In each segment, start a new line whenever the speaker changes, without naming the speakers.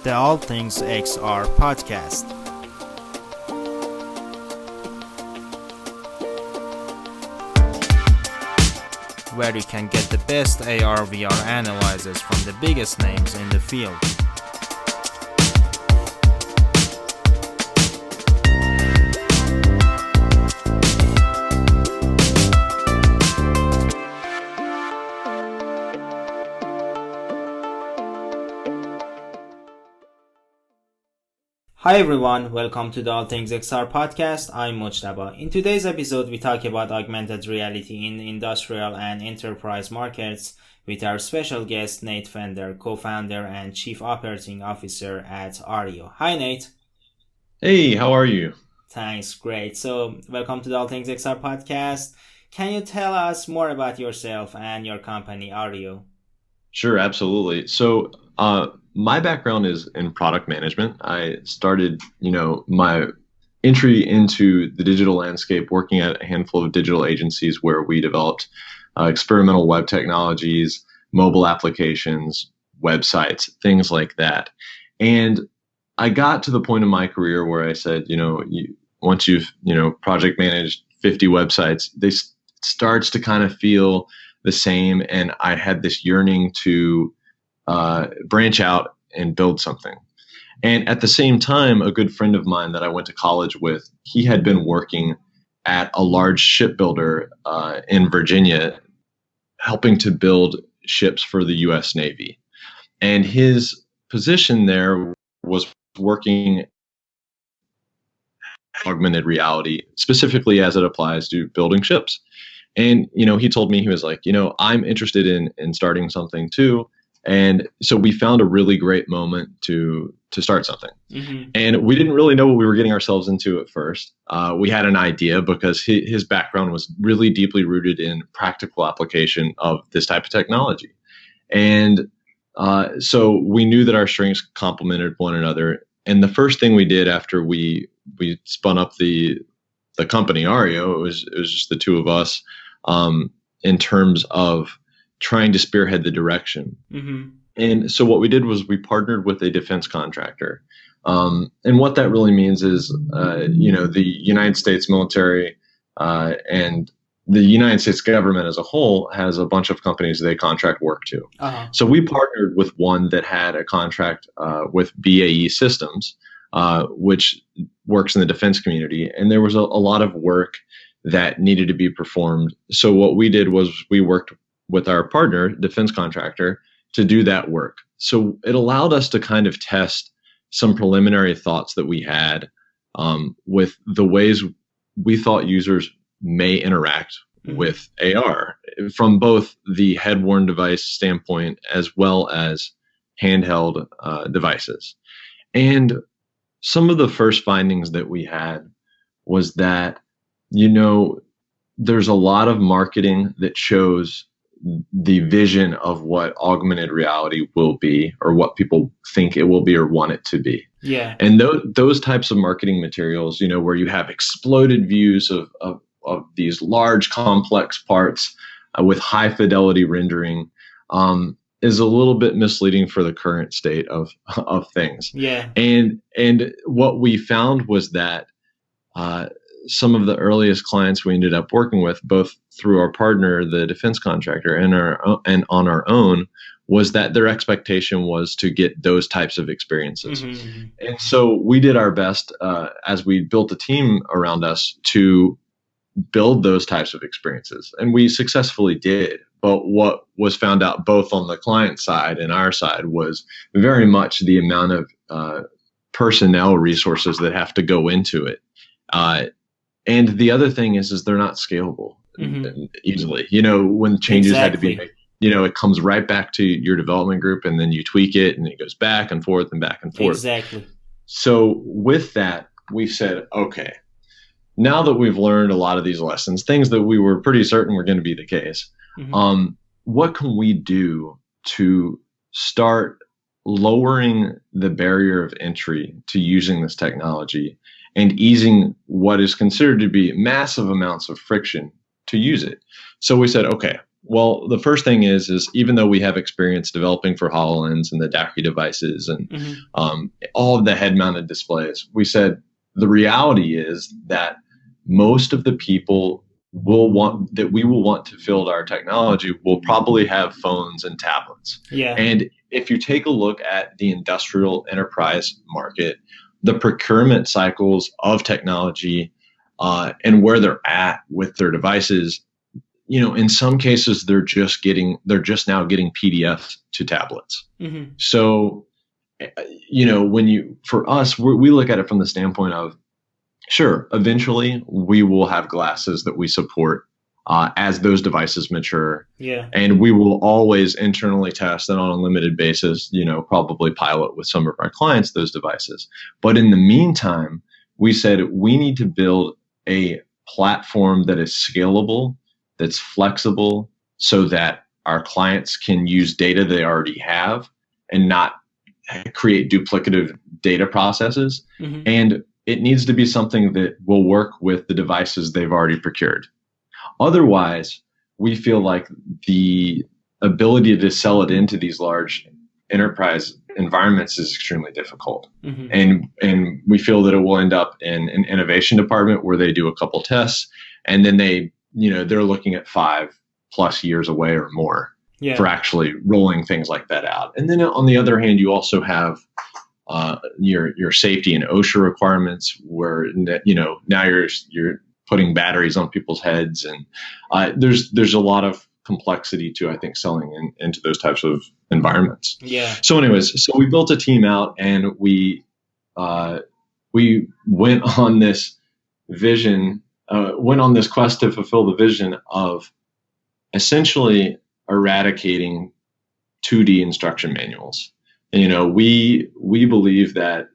the AllThingsXR podcast, where you can get the best AR/VR analyzers from the biggest names in the field. Hi everyone, welcome to the AllThingsXR podcast. I'm Mojtaba. In today's episode, we talk about augmented reality in industrial and enterprise markets with our special guest, Nate Fender, co-founder and chief operating officer at Ario. Hi Nate.
Hey, how are you?
Thanks, great. So, welcome to the AllThingsXR podcast. Can you tell us more about yourself and your company, Ario?
Sure, absolutely. So, my background is in product management. I started, my entry into the digital landscape working at a handful of digital agencies where we developed experimental web technologies, mobile applications, websites, things like that. And I got to the point in my career where I said, once you've, project managed 50 websites, starts to kind of feel the same. And I had this yearning to branch out and build something. And at the same time, a good friend of mine that I went to college with, he had been working at a large shipbuilder in Virginia, helping to build ships for the U.S. Navy. And his position there was working augmented reality, specifically as it applies to building ships. And, he told me, he was like, I'm interested in starting something too. And so we found a really great moment to start something. Mm-hmm. And we didn't really know what we were getting ourselves into at first. We had an idea because his background was really deeply rooted in practical application of this type of technology. And so we knew that our strengths complemented one another. And the first thing we did after we spun up the company Ario, it was just the two of us in terms of trying to spearhead the direction. Mm-hmm. And so what we did was we partnered with a defense contractor. And what that really means is, the United States military and the United States government as a whole has a bunch of companies they contract work to. Uh-huh. So we partnered with one that had a contract with BAE Systems, which works in the defense community. And there was a lot of work that needed to be performed. So what we did was we worked with our partner, defense contractor, to do that work. So it allowed us to kind of test some preliminary thoughts that we had with the ways we thought users may interact with AR from both the head-worn device standpoint as well as handheld devices. And some of the first findings that we had was that, there's a lot of marketing that shows the vision of what augmented reality will be, or what people think it will be or want it to be. Yeah. And those types of marketing materials, where you have exploded views of these large complex parts with high fidelity rendering, is a little bit misleading for the current state of things. Yeah. And what we found was that some of the earliest clients we ended up working with, both through our partner, the defense contractor, and on our own, was that their expectation was to get those types of experiences. Mm-hmm. And so we did our best as we built a team around us to build those types of experiences. And we successfully did. But what was found out both on the client side and our side was very much the amount of personnel resources that have to go into it. And the other thing is they're not scalable easily. When changes had to be made, it comes right back to your development group, and then you tweak it, and it goes back and forth and back and forth. Exactly. So with that, we said, okay, now that we've learned a lot of these lessons, things that we were pretty certain were going to be the case, what can we do to start lowering the barrier of entry to using this technology and easing what is considered to be massive amounts of friction to use it? So we said, okay, Well, the first thing is even though we have experience developing for HoloLens and the DAQI devices and
Mm-hmm.
all of the head-mounted displays, we said the reality is that most of the people we will want to field our technology will probably have phones and tablets.
Yeah.
And if you take a look at the industrial enterprise market, the procurement cycles of technology and where they're at with their devices, in some cases they're just now getting PDFs to tablets.
Mm-hmm.
So, for us, we look at it from the standpoint of, sure, eventually we will have glasses that we support as those devices mature.
Yeah.
And we will always internally test and on a limited basis, probably pilot with some of our clients those devices. But in the meantime, we said we need to build a platform that is scalable, that's flexible, so that our clients can use data they already have and not create duplicative data processes.
Mm-hmm.
And it needs to be something that will work with the devices they've already procured. Otherwise, we feel like the ability to sell it into these large enterprise environments is extremely difficult.
Mm-hmm.
And we feel that it will end up in an innovation department where they do a couple tests and then they're looking at 5+ years away or more for actually rolling things like that out. And then on the other hand, you also have your safety and OSHA requirements where now you're putting batteries on people's heads, and there's a lot of complexity to, I think, selling into those types of environments.
Yeah.
So anyways, we built a team out and we went on this vision, went on this quest to fulfill the vision of essentially eradicating 2D instruction manuals. And, we believe that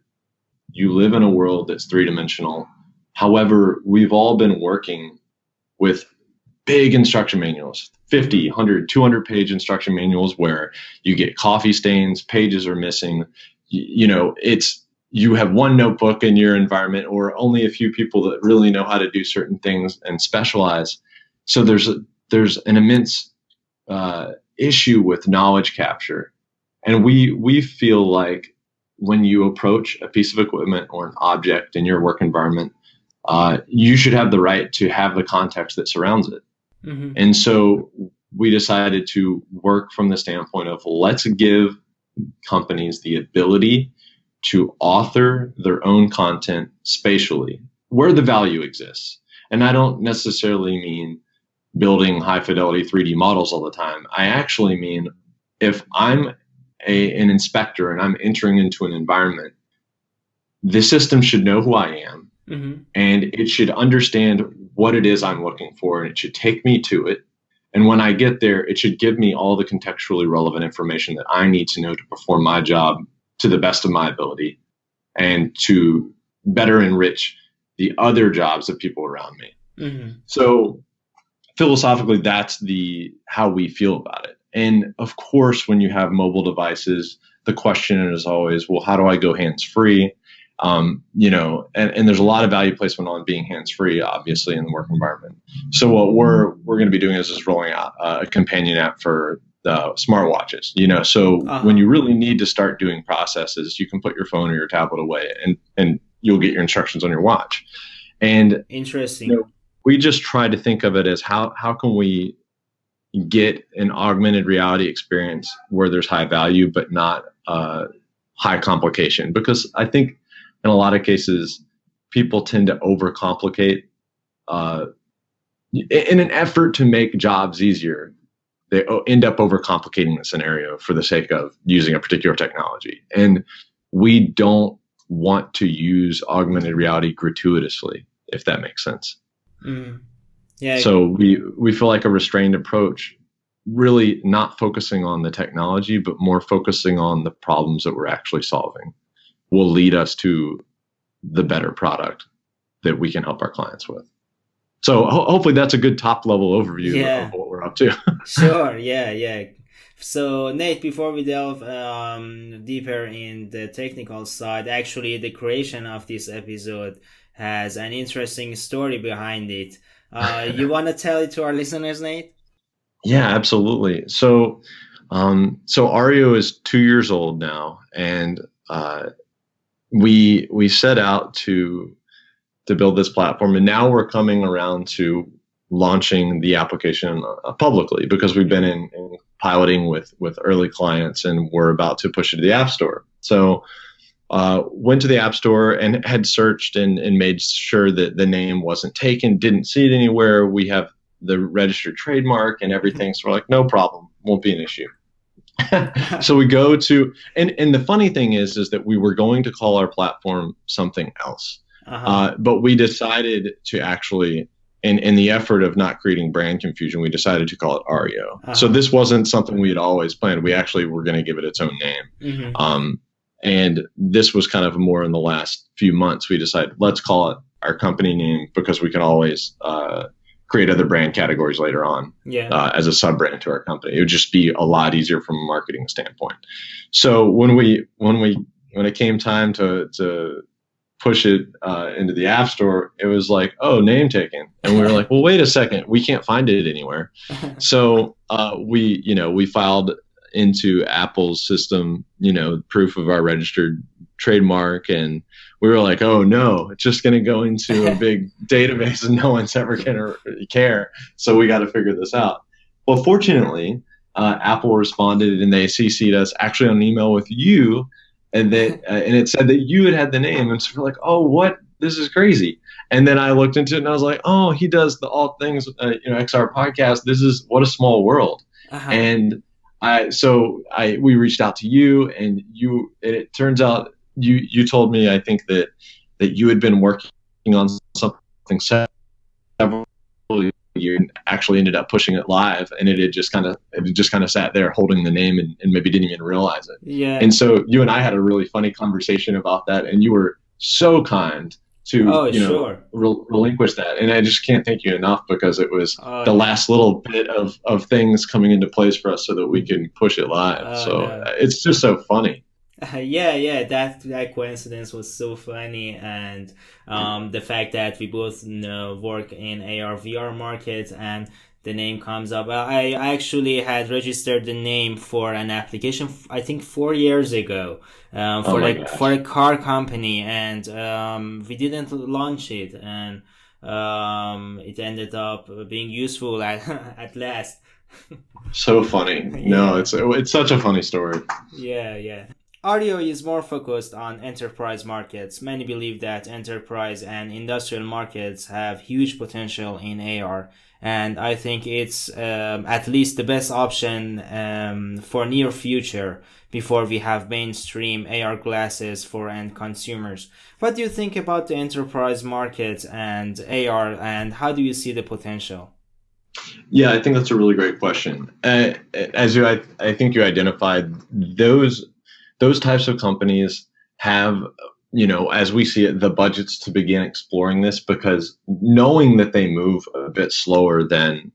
you live in a world that's three-dimensional. However, we've all been working with big instruction manuals, 50, 100, 200-page instruction manuals where you get coffee stains, pages are missing. You have one notebook in your environment or only a few people that really know how to do certain things and specialize. So there's an immense issue with knowledge capture. And we feel like when you approach a piece of equipment or an object in your work environment, you should have the right to have the context that surrounds it.
Mm-hmm.
And so we decided to work from the standpoint of let's give companies the ability to author their own content spatially where the value exists. And I don't necessarily mean building high fidelity 3D models all the time. I actually mean if I'm an inspector and I'm entering into an environment, the system should know who I am.
Mm-hmm.
And it should understand what it is I'm looking for, and it should take me to it. And when I get there, it should give me all the contextually relevant information that I need to know to perform my job to the best of my ability and to better enrich the other jobs of people around me.
Mm-hmm.
So philosophically, that's how we feel about it. And of course, when you have mobile devices, the question is always, well, how do I go hands-free? And there's a lot of value placement on being hands-free, obviously, in the work environment. So what we're going to be doing is rolling out a companion app for the smartwatches. So when you really need to start doing processes, you can put your phone or your tablet away, and you'll get your instructions on your watch. And
interesting.
We just try to think of it as how can we get an augmented reality experience where there's high value but not high complication, because I think in a lot of cases, people tend to overcomplicate in an effort to make jobs easier. They end up overcomplicating the scenario for the sake of using a particular technology. And we don't want to use augmented reality gratuitously, if that makes sense.
Mm. Yeah.
So we feel like a restrained approach, really not focusing on the technology, but more focusing on the problems that we're actually solving, will lead us to the better product that we can help our clients with. So hopefully that's a good top level overview of what we're up to.
Sure. Yeah. So Nate, before we delve deeper in the technical side, actually the creation of this episode has an interesting story behind it. You want to tell it to our listeners, Nate?
Yeah, absolutely. So Ario is 2 years old now, and we set out to build this platform, and now we're coming around to launching the application publicly because we've been in piloting with early clients, and we're about to push it to the App Store. So went to the App Store and had searched and made sure that the name wasn't taken, didn't see it anywhere. We have the registered trademark and everything. So we're like, no problem, won't be an issue. So we go to, and the funny thing is that we were going to call our platform something else. But we decided to actually, in the effort of not creating brand confusion, we decided to call it Ario. So this wasn't something we had always planned. We actually were going to give it its own name. And this was kind of more in the last few months. We decided, let's call it our company name because we can always create other brand categories later on as a sub brand to our company. It would just be a lot easier from a marketing standpoint. So when it came time to push it into the App Store, it was like, oh, name taken. And we were like, well, wait a second, we can't find it anywhere. So we filed into Apple's system, proof of our registered trademark. And we were like, oh no, it's just going to go into a big database and no one's ever going to care. So we got to figure this out. Well, fortunately, Apple responded and they CC'd us actually on an email with you. And it said that you had the name. And so we're like, oh, what? This is crazy. And then I looked into it and I was like, oh, he does the All Things XR podcast. This is what a small world. And we reached out to you, and it turns out you told me, I think that you had been working on something several years and actually ended up pushing it live, and it just kind of sat there holding the name and maybe didn't even realize it.
Yeah.
And so you and I had a really funny conversation about that, and you were so kind to relinquish that, and I just can't thank you enough because it was the last little bit of things coming into place for us so that we can push it live. It's just so funny.
Yeah, that coincidence was so funny, and the fact that we both work in AR VR markets and the name comes up. I actually had registered the name for an application, I think 4 years ago, for a car company, and we didn't launch it, and it ended up being useful at last.
So funny. No, it's such a funny story.
Yeah. Ario is more focused on enterprise markets. Many believe that enterprise and industrial markets have huge potential in AR, and I think it's at least the best option for near future before we have mainstream AR glasses for end consumers. What do you think about the enterprise markets and AR, and how do you see the potential?
Yeah, I think that's a really great question. I think you identified those types of companies have, as we see it, the budgets to begin exploring this, because knowing that they move a bit slower than,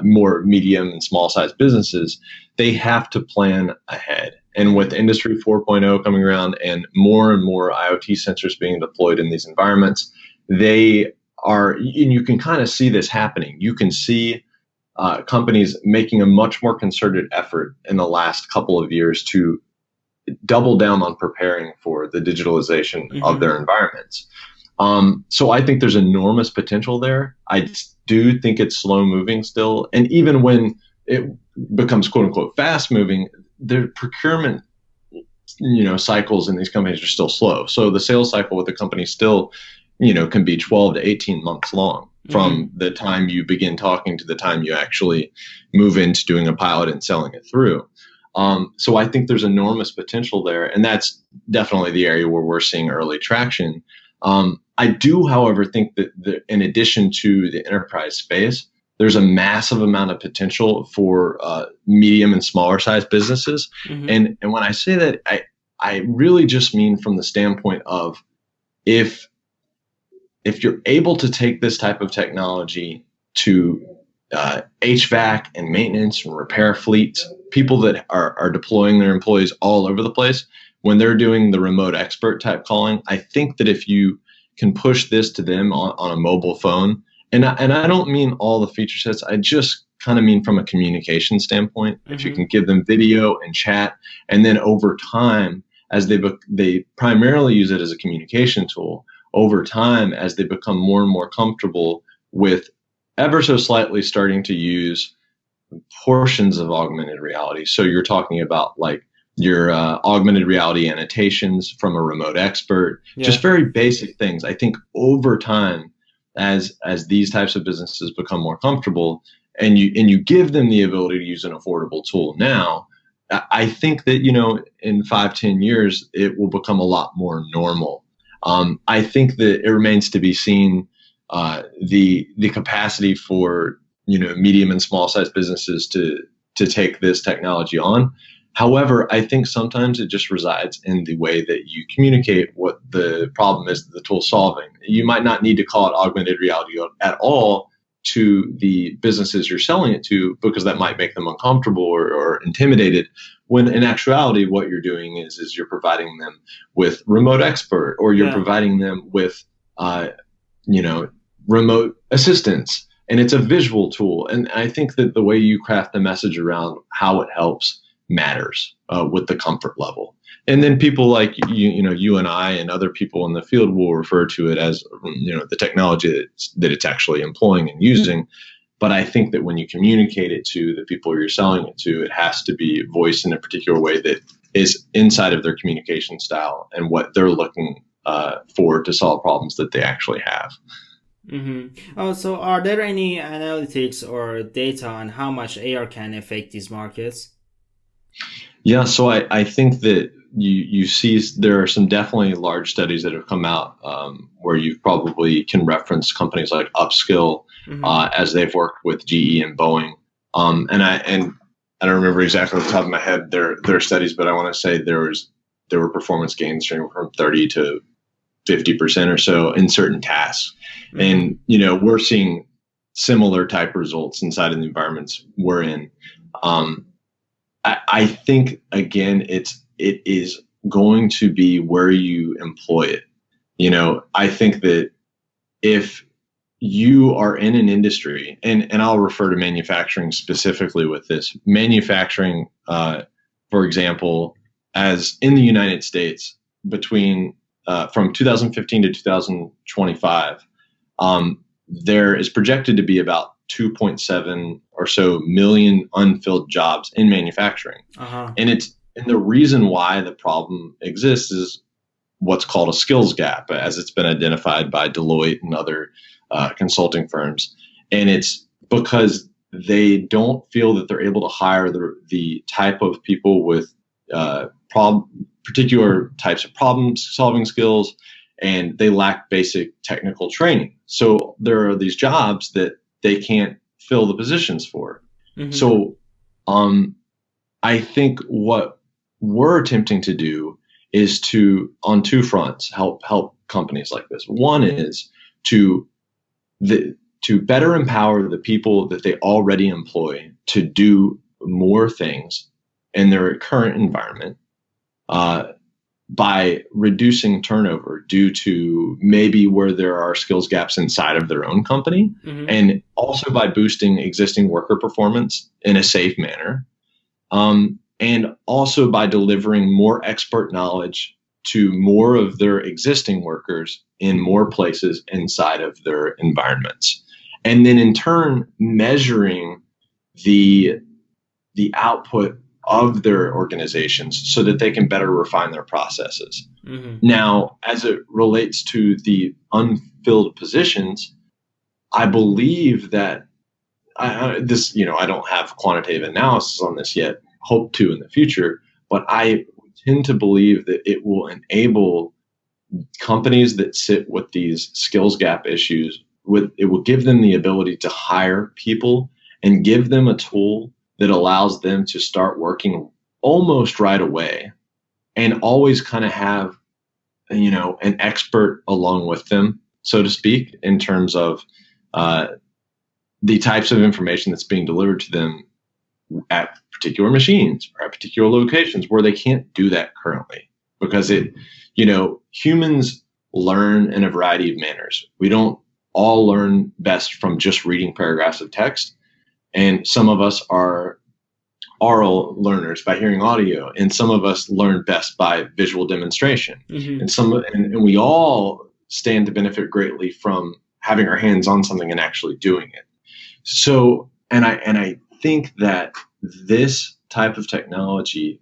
more medium and small sized businesses, they have to plan ahead. And with Industry 4.0 coming around and more IoT sensors being deployed in these environments, they are, and you can kind of see this happening. You can see companies making a much more concerted effort in the last couple of years to double down on preparing for the digitalization of their environments. So I think there's enormous potential there. I do think it's slow moving still. And even when it becomes quote unquote fast moving, the procurement, cycles in these companies are still slow. So the sales cycle with the company still, can be 12 to 18 months long from the time you begin talking to the time you actually move into doing a pilot and selling it through. So I think there's enormous potential there, and that's definitely the area where we're seeing early traction. I do, however, think that in addition to the enterprise space, there's a massive amount of potential for medium and smaller sized businesses. And when I say that, I really just mean from the standpoint of if you're able to take this type of technology to HVAC and maintenance and repair fleets, people that are deploying their employees all over the place, when they're doing the remote expert type calling, I think that if you can push this to them on a mobile phone, and I don't mean all the feature sets, I just kind of mean from a communication standpoint. If you
Mm-hmm.
can give them video and chat, and then over time, as they primarily use it as a communication tool, over time, as they become more and more comfortable with ever so slightly starting to use portions of augmented reality. So you're talking about like your augmented reality annotations from a remote expert, just
Yeah.
very basic things. I think over time, as these types of businesses become more comfortable, and you give them the ability to use an affordable tool now, I think that in 5-10 years it will become a lot more normal. I think that it remains to be seen the capacity for medium and small sized businesses to take this technology on. However, I think sometimes it just resides in the way that you communicate what the problem is that the tool's solving. You might not need to call it augmented reality at all to the businesses you're selling it to, because that might make them uncomfortable or intimidated, when in actuality what you're doing is you're providing them with remote expert, or you're
Yeah.
providing them with remote assistance, and it's a visual tool. And I think that the way you craft the message around how it helps matters with the comfort level. And then people like you and I and other people in the field will refer to it as the technology that it's actually employing and using. But I think that when you communicate it to the people you're selling it to, it has to be voiced in a particular way that is inside of their communication style and what they're looking for to solve problems that they actually have.
Mm-hmm. Oh, so are there any analytics or data on how much AR can affect these markets?
Yeah, so I think that you see there are some definitely large studies that have come out where you probably can reference companies like Upskill
Mm-hmm.
as they've worked with GE and Boeing. And I don't remember exactly off the top of my head their studies, but I want to say there were performance gains ranging from 30 to 50% or so in certain tasks.
Mm-hmm.
And we're seeing similar type results inside of the environments we're in. I think again, it is going to be where you employ it. I think that if you are in an industry, and I'll refer to manufacturing specifically with this, manufacturing, for example, as in the United States between from 2015 to 2025, there is projected to be about 2.7 or so million unfilled jobs in manufacturing.
Uh-huh.
And the reason why the problem exists is what's called a skills gap, as it's been identified by Deloitte and other consulting firms. And it's because they don't feel that they're able to hire the type of people with particular types of problem solving skills, and they lack basic technical training. So there are these jobs that they can't fill the positions for.
Mm-hmm.
So I think what we're attempting to do is to, on two fronts, help companies like this. One is to better empower the people that they already employ to do more things in their current environment, by reducing turnover due to maybe where there are skills gaps inside of their own company,
Mm-hmm.
and also by boosting existing worker performance in a safe manner, and also by delivering more expert knowledge to more of their existing workers in more places inside of their environments. And then in turn, measuring the output of their organizations so that they can better refine their processes.
Mm-hmm.
Now, as it relates to the unfilled positions, I believe that I don't have quantitative analysis on this yet, hope to in the future, but I tend to believe that it will enable companies that sit with these skills gap issues, it will give them the ability to hire people and give them a tool that allows them to start working almost right away, and always kind of have an expert along with them, so to speak, in terms of the types of information that's being delivered to them at particular machines or at particular locations where they can't do that currently, because humans learn in a variety of manners. We don't all learn best from just reading paragraphs of text. And some of us are oral learners by hearing audio, and some of us learn best by visual demonstration.
Mm-hmm.
And we all stand to benefit greatly from having our hands on something and actually doing it. So, and I think that this type of technology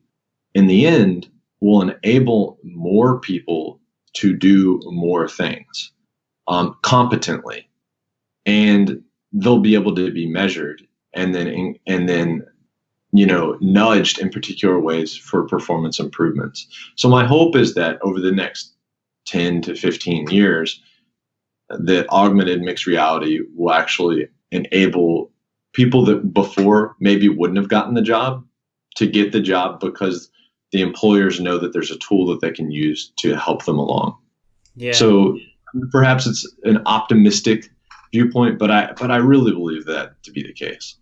in the end will enable more people to do more things competently, and they'll be able to be measured and then nudged in particular ways for performance improvements. So my hope is that over the next 10 to 15 years, that augmented mixed reality will actually enable people that before maybe wouldn't have gotten the job to get the job because the employers know that there's a tool that they can use to help them along.
Yeah.
So perhaps it's an optimistic viewpoint, but I really believe that to be the case.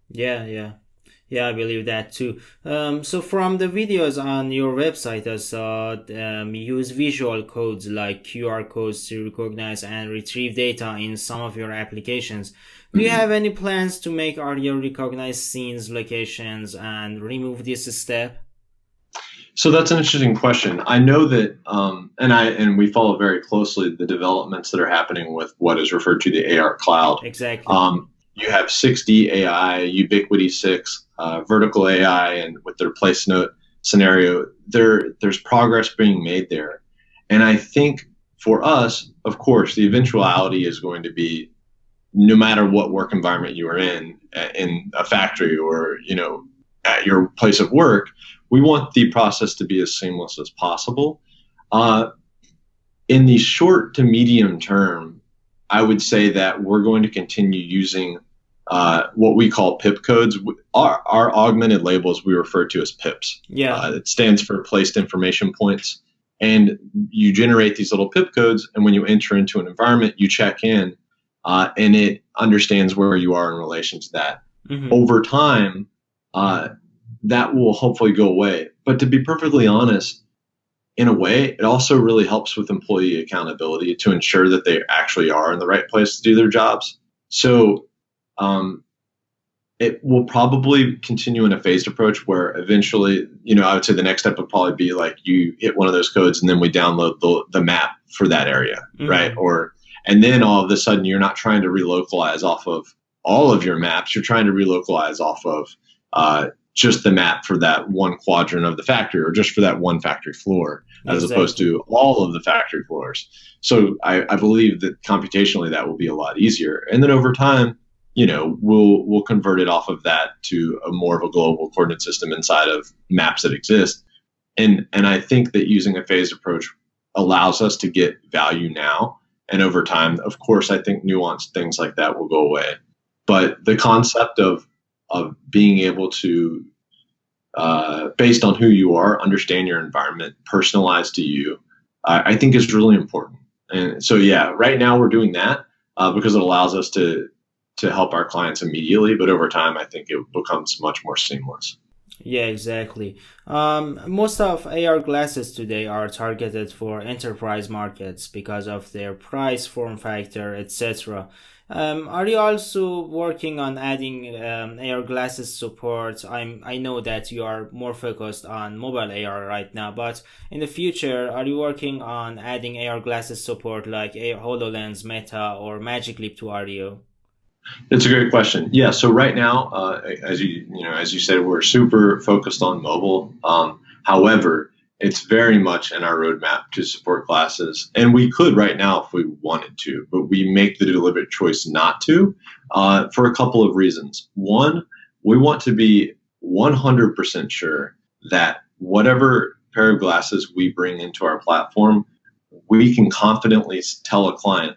Yeah, yeah. Yeah, I believe that too. So from the videos on your website, I saw you use visual codes like QR codes to recognize and retrieve data in some of your applications. Do you have any plans to make Ario recognize scenes, locations, and remove this step?
So that's an interesting question. I know that, and we follow very closely the developments that are happening with what is referred to the AR cloud.
Exactly.
You have 6D AI, Ubiquity 6, vertical AI, and with their place note scenario, there's progress being made there. And I think for us, of course, the eventuality is going to be no matter what work environment you are in a factory or at your place of work, we want the process to be as seamless as possible. Uh, in the short to medium term, I would say that we're going to continue using what we call PIP codes. Our augmented labels we refer to as PIPs.
Yeah.
It stands for placed information points. And you generate these little PIP codes, and when you enter into an environment, you check in, and it understands where you are in relation to that.
Mm-hmm.
Over time, that will hopefully go away. But to be perfectly honest, in a way, it also really helps with employee accountability to ensure that they actually are in the right place to do their jobs. So it will probably continue in a phased approach where eventually, I would say the next step would probably be like you hit one of those codes and then we download the map for that area, right? And then all of a sudden you're not trying to relocalize off of all of your maps. You're trying to relocalize off of just the map for that one quadrant of the factory or just for that one factory floor as opposed to all of the factory floors. So I believe that computationally that will be a lot easier. And then over time, we'll convert it off of that to a more of a global coordinate system inside of maps that exist. And I think that using a phased approach allows us to get value now. And over time, of course, I think nuanced things like that will go away. But the concept of being able to, based on who you are, understand your environment, personalized to you, I think is really important. And so, yeah, right now we're doing that because it allows us to help our clients immediately. But over time, I think it becomes much more seamless.
Yeah, exactly. Most of AR glasses today are targeted for enterprise markets because of their price, form factor, etc. Are you also working on adding AR glasses support? I know that you are more focused on mobile AR right now, but in the future, are you working on adding AR glasses support like a HoloLens, Meta, or Magic Leap to Ario?
It's a great question. Yeah. So right now, as you said, we're super focused on mobile. However, it's very much in our roadmap to support glasses, and we could right now if we wanted to, but we make the deliberate choice not to for a couple of reasons. One, we want to be 100% sure that whatever pair of glasses we bring into our platform, we can confidently tell a client,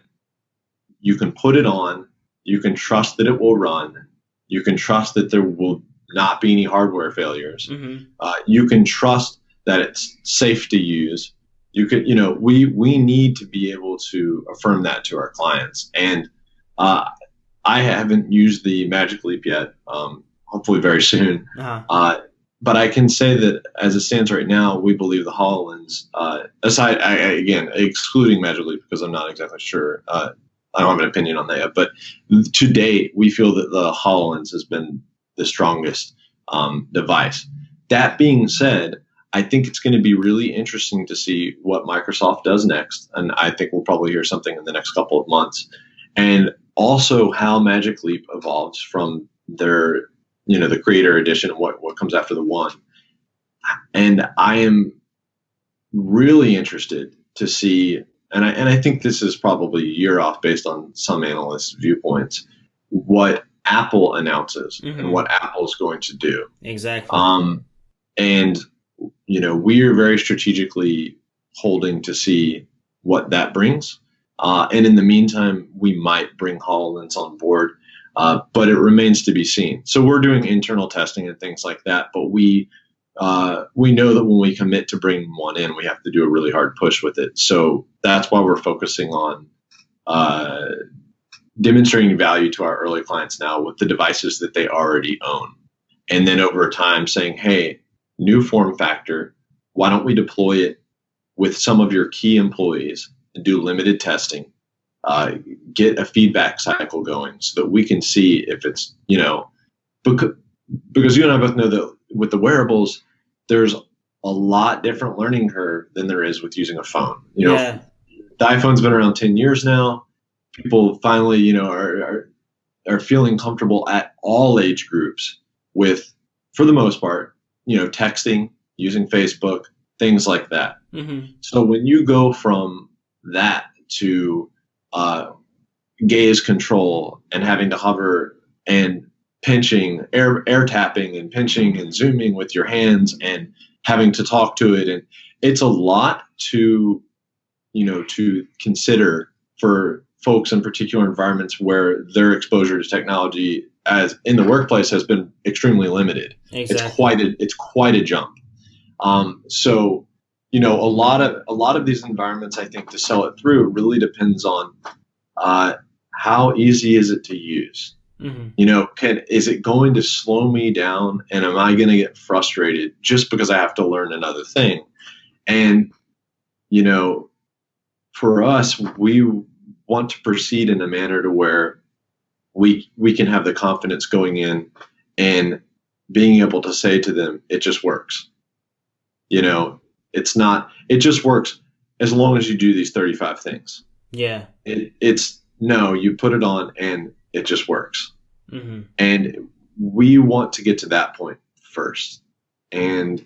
you can put it on. You can trust that it will run. You can trust that there will not be any hardware failures.
Mm-hmm.
You can trust that it's safe to use. We need to be able to affirm that to our clients. And I haven't used the Magic Leap yet. Hopefully very soon.
Uh-huh.
But I can say that as it stands right now, we believe the HoloLens, again, excluding Magic Leap because I'm not exactly sure. I don't have an opinion on that yet, but to date, we feel that the HoloLens has been the strongest device. That being said, I think it's going to be really interesting to see what Microsoft does next. And I think we'll probably hear something in the next couple of months. And also how Magic Leap evolves from their, the Creator Edition and what comes after the One. And I am really interested to see, and I think this is probably a year off based on some analysts' viewpoints, what Apple announces and what Apple's going to do.
Exactly.
And we are very strategically holding to see what that brings. And in the meantime, we might bring HoloLens on board, but it remains to be seen. So we're doing internal testing and things like that, but we know that when we commit to bringing one in, we have to do a really hard push with it. So that's why we're focusing on demonstrating value to our early clients now with the devices that they already own. And then over time saying, hey, new form factor, why don't we deploy it with some of your key employees and do limited testing, get a feedback cycle going so that we can see if it's, because you and I both know that with the wearables, there's a lot different learning curve than there is with using a phone. The iPhone's been around 10 years now. People finally, are feeling comfortable at all age groups with, for the most part, texting, using Facebook, things like that. So when you go from that to gaze control and having to hover and pinching, air tapping and pinching and zooming with your hands and having to talk to it, and it's a lot to consider for folks in particular environments where their exposure to technology as in the workplace has been extremely limited.
Exactly.
It's quite a jump. So a lot of these environments, I think, to sell it through, it really depends on how easy is it to use. Is it going to slow me down, and am I going to get frustrated just because I have to learn another thing? And for us, we want to proceed in a manner to where we can have the confidence going in and being able to say to them, it just works. It just works as long as you do these 35 things.
Yeah.
You put it on and it just works. And we want to get to that point first. And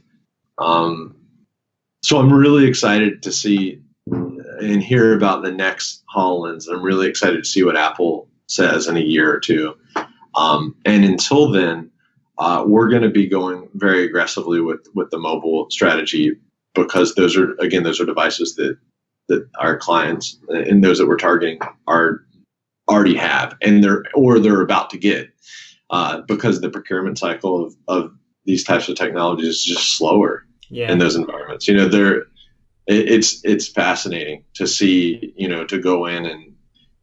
so I'm really excited to see and hear about the next HoloLens. I'm really excited to see what Apple says in a year or two. And until then, we're going to be going very aggressively with the mobile strategy, because those are devices that our clients and those that we're targeting already have, and they're about to get, because the procurement cycle of these types of technologies is just slower in those environments. It's fascinating to see, to go in and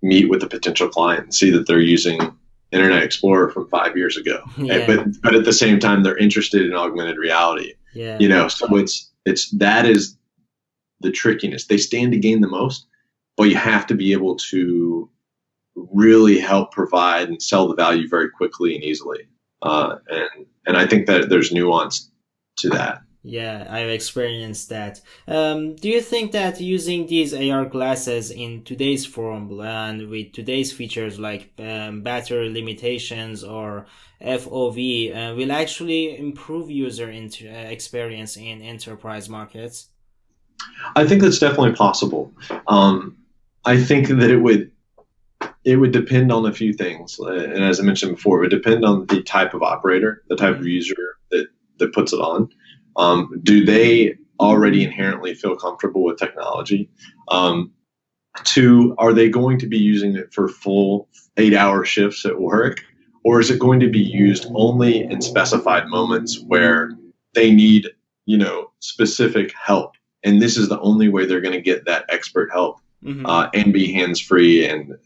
meet with a potential client and see that they're using Internet Explorer from 5 years ago. But at the same time, they're interested in augmented reality. So that is the trickiness. They stand to gain the most, but you have to be able to really help provide and sell the value very quickly and easily. And I think that there's nuance to that.
Yeah, I've experienced that. Do you think that using these AR glasses in today's form and with today's features like battery limitations or FOV will actually improve user experience in enterprise markets?
I think that's definitely possible. I think that it would depend on a few things, and as I mentioned before, it would depend on the type of operator, the type of user that puts it on. Do they already inherently feel comfortable with technology? Two, are they going to be using it for full 8-hour shifts at work? Or is it going to be used only in specified moments where they need, specific help? And this is the only way they're going to get that expert help and be hands-free and,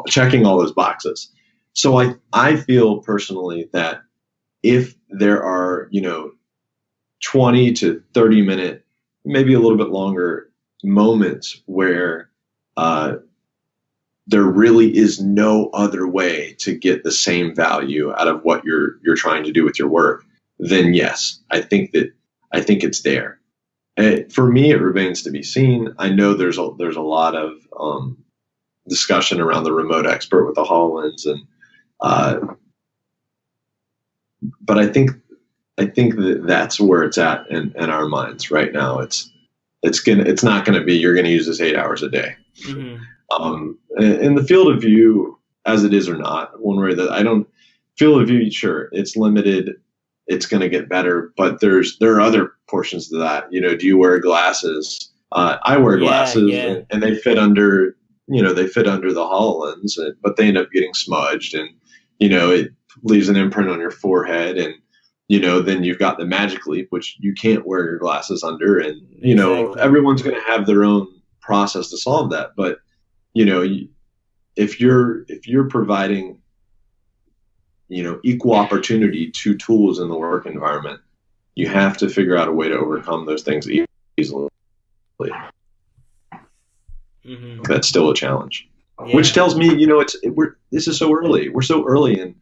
checking all those boxes. So I feel personally that if there are, 20 to 30 minute, maybe a little bit longer moments where there really is no other way to get the same value out of what you're trying to do with your work, then yes, I think it's there. For me, it remains to be seen. I know there's a lot of discussion around the remote expert with the HoloLens, and uh, but I think that that's where it's at in our minds right now. It's not gonna be you're gonna use this 8 hours a day.
Mm-hmm.
In the field of view, as it is or not, one way that I don't field of view, sure, it's limited. It's going to get better, but there are other portions to that. Do you wear glasses? I wear
Yeah,
glasses,
yeah,
and they fit under they fit under the HoloLens, but they end up getting smudged, and it leaves an imprint on your forehead, and then you've got the Magic Leap, which you can't wear your glasses under, and
exactly.
everyone's going to have their own process to solve that, but you know if you're providing equal opportunity to tools in the work environment, you have to figure out a way to overcome those things easily.
Mm-hmm.
That's still a challenge, which
Yeah,
tells me this is so early. We're so early in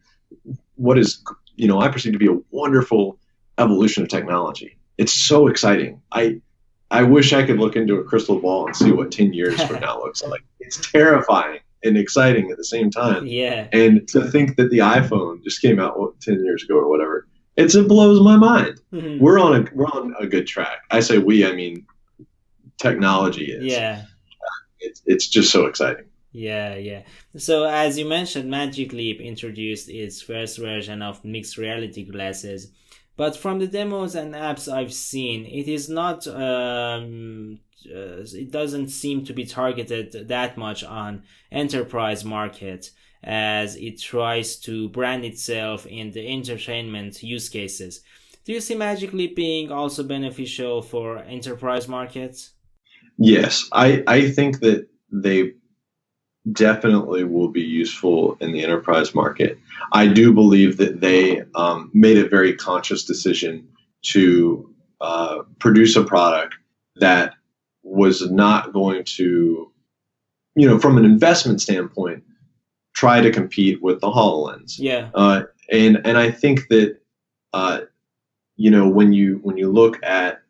what is I perceive to be a wonderful evolution of technology. It's so exciting. I wish I could look into a crystal ball and see what 10 years from now looks like. It's terrifying and exciting at the same time.
yeah.
And to think that the iPhone just came out 10 years ago or whatever, it blows my mind.
Mm-hmm.
We're on a good track. I say we, I mean technology is.
Yeah.
It's just so exciting.
Yeah, yeah. So as you mentioned, Magic Leap introduced its first version of mixed reality glasses, but from the demos and apps I've seen, it is not. It doesn't seem to be targeted that much on enterprise market as it tries to brand itself in the entertainment use cases. Do you see Magic Leap being also beneficial for enterprise markets?
Yes, I think that they definitely will be useful in the enterprise market. I do believe that they made a very conscious decision to produce a product that was not going to, from an investment standpoint, try to compete with the HoloLens.
Yeah.
And I think that when you look at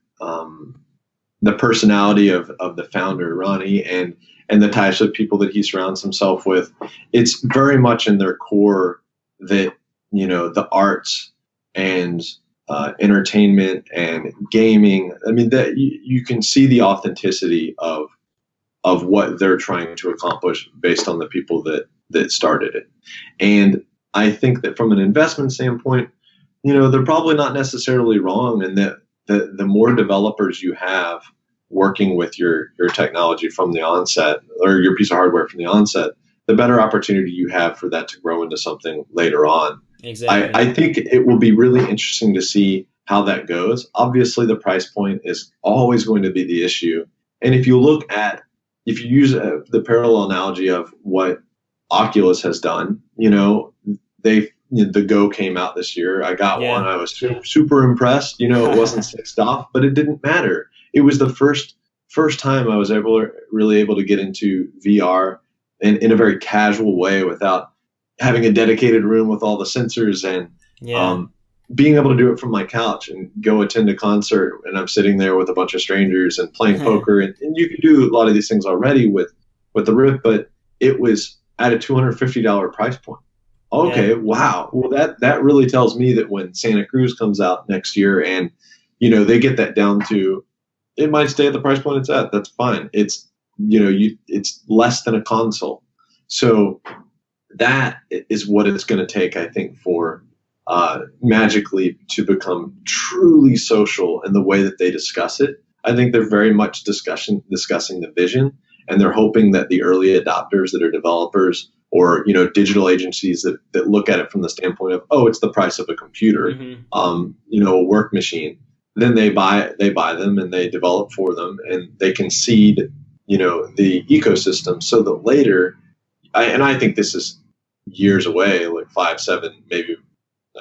the personality of the founder Ronnie and the types of people that he surrounds himself with, it's very much in their core that the arts and entertainment and gaming. I mean that you can see the authenticity of what they're trying to accomplish based on the people that started it. And I think that from an investment standpoint, they're probably not necessarily wrong, and that the more developers you have working with your technology from the onset, or your piece of hardware from the onset, the better opportunity you have for that to grow into something later on.
Exactly.
I think it will be really interesting to see how that goes. Obviously, the price point is always going to be the issue. And if you use the parallel analogy of what Oculus has done, the Go came out this year. I got one.
Yeah.
I was super impressed. It wasn't sixed off, but it didn't matter. It was the first time I was really able to get into VR in a very casual way without having a dedicated room with all the sensors, and
Yeah.
being able to do it from my couch and go attend a concert, and I'm sitting there with a bunch of strangers and playing poker, and you can do a lot of these things already with the Rift, but it was at a $250 price point. Okay,
Yeah.
wow. Well, that really tells me that when Santa Cruz comes out next year, and they get that down to, it might stay at the price point it's at. That's fine. It's it's less than a console. So that is what it's going to take, I think, for Magic Leap to become truly social in the way that they discuss it. I think they're very much discussing the vision, and they're hoping that the early adopters that are developers, or digital agencies that look at it from the standpoint of, oh, it's the price of a computer,
Mm-hmm.
a work machine. Then they buy them and they develop for them, and they can seed the ecosystem so that later, I think this is years away, like 5, 7, maybe.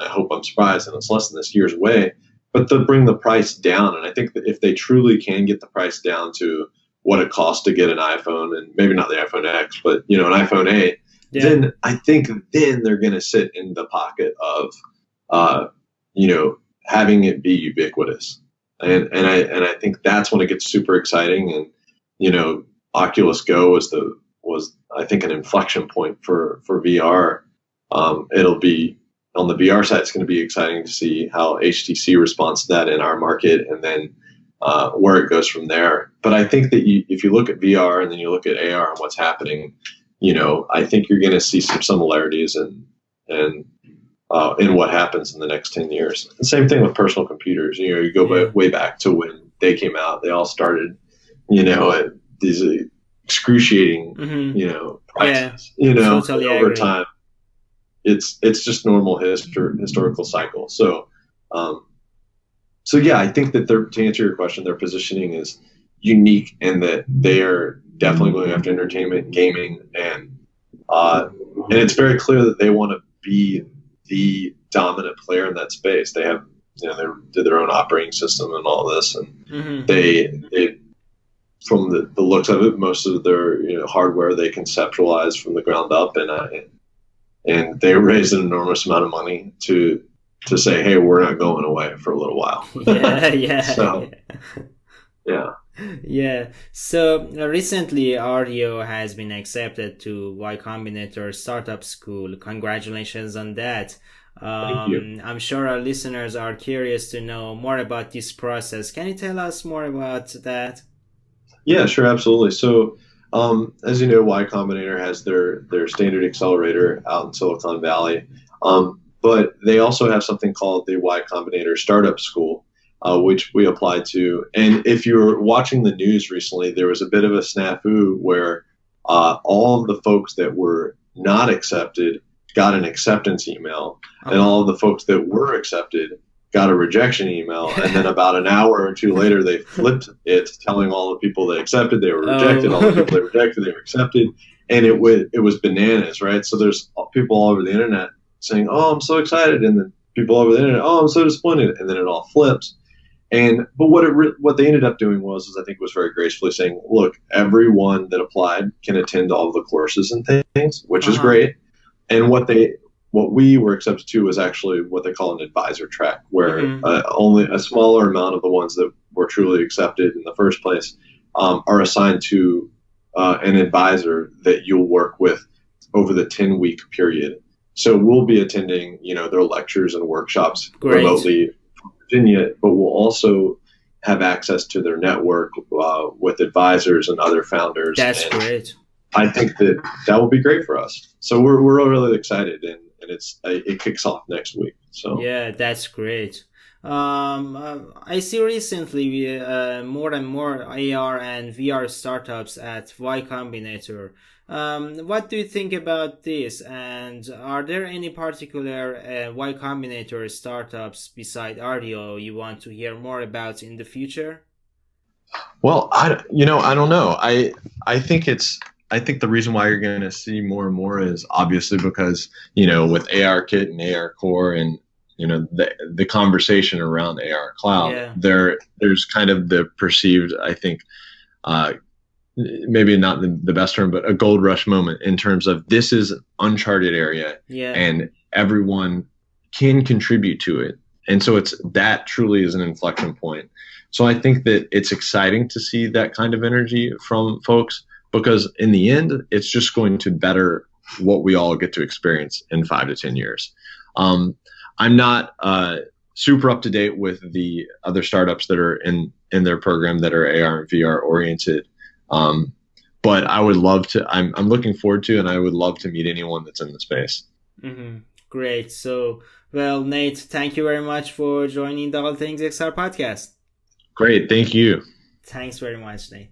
I hope I'm surprised and it's less than this, years away. But they'll bring the price down, and I think that if they truly can get the price down to what it costs to get an iPhone, and maybe not the iPhone X, but an iPhone 8,
Yeah.
then I think then they're going to sit in the pocket of, having it be ubiquitous. And I think that's when it gets super exciting. And, Oculus Go was I think an inflection point for VR. It'll be on the VR side. It's going to be exciting to see how HTC responds to that in our market, and then where it goes from there. But I think that if you look at VR and then you look at AR and what's happening, I think you're going to see some similarities in what happens in the next 10 years. The same thing with personal computers. You go way back to when they came out. They all started, at these excruciating, prices.
Totally
over
agree.
time, it's just normal historical cycle. So yeah, I think that to answer your question, their positioning is unique in that they are definitely going after entertainment, gaming, and it's very clear that they want to be the dominant player in that space. They have, they did their own operating system and all this, and they from the looks of it, most of their hardware they conceptualized from the ground up, and they raised an enormous amount of money to say, hey, we're not going away for a little while.
Yeah.
So, yeah.
Yeah. So recently, Ario has been accepted to Y Combinator Startup School. Congratulations on that.
Thank you.
I'm sure our listeners are curious to know more about this process. Can you tell us more about that?
Yeah, sure, absolutely. So, as you know, Y Combinator has their standard accelerator out in Silicon Valley, but they also have something called the Y Combinator Startup School, which we applied to. And if you were watching the news recently, there was a bit of a snafu where all of the folks that were not accepted got an acceptance email, and all of the folks that were accepted got a rejection email. And then about an hour or two later, they flipped it, telling all the people they accepted they were rejected, all the people they rejected they were accepted, and it was bananas, right? So there's people all over the internet saying, "Oh, I'm so excited," and then people over the internet, "Oh, I'm so disappointed," and then it all flips. But what they ended up doing was I think was very gracefully saying, "Look, everyone that applied can attend all of the courses and things, which is great." And what we were accepted to was actually what they call an advisor track, where only a smaller amount of the ones that were truly accepted in the first place are assigned to an advisor that you'll work with over the 10-week period. So we'll be attending, their lectures and workshops remotely from Virginia, but we'll also have access to their network with advisors and other founders.
That's great.
I think that will be great for us. So we're really excited, and it kicks off next week. So
yeah, that's great. I see recently more and more AR and VR startups at Y Combinator. What do you think about this? And are there any particular Y Combinator startups beside Ario you want to hear more about in the future?
Well, I don't know. I think the reason why you're going to see more and more is obviously because, with AR Kit and AR Core and, the conversation around AR Cloud, there's kind of the perceived, I think, maybe not the best term, but a gold rush moment in terms of this is an uncharted area and everyone can contribute to it. And so that truly is an inflection point. So I think that it's exciting to see that kind of energy from folks, because in the end, it's just going to better what we all get to experience in 5 to 10 years. I'm not super up to date with the other startups that are in their program that are AR and VR oriented. But I would love to, I'm looking forward to, and I would love to meet anyone that's in the space.
Great. So, well, Nate, thank you very much for joining the AllThingsXR podcast.
Great. Thank you.
Thanks very much, Nate.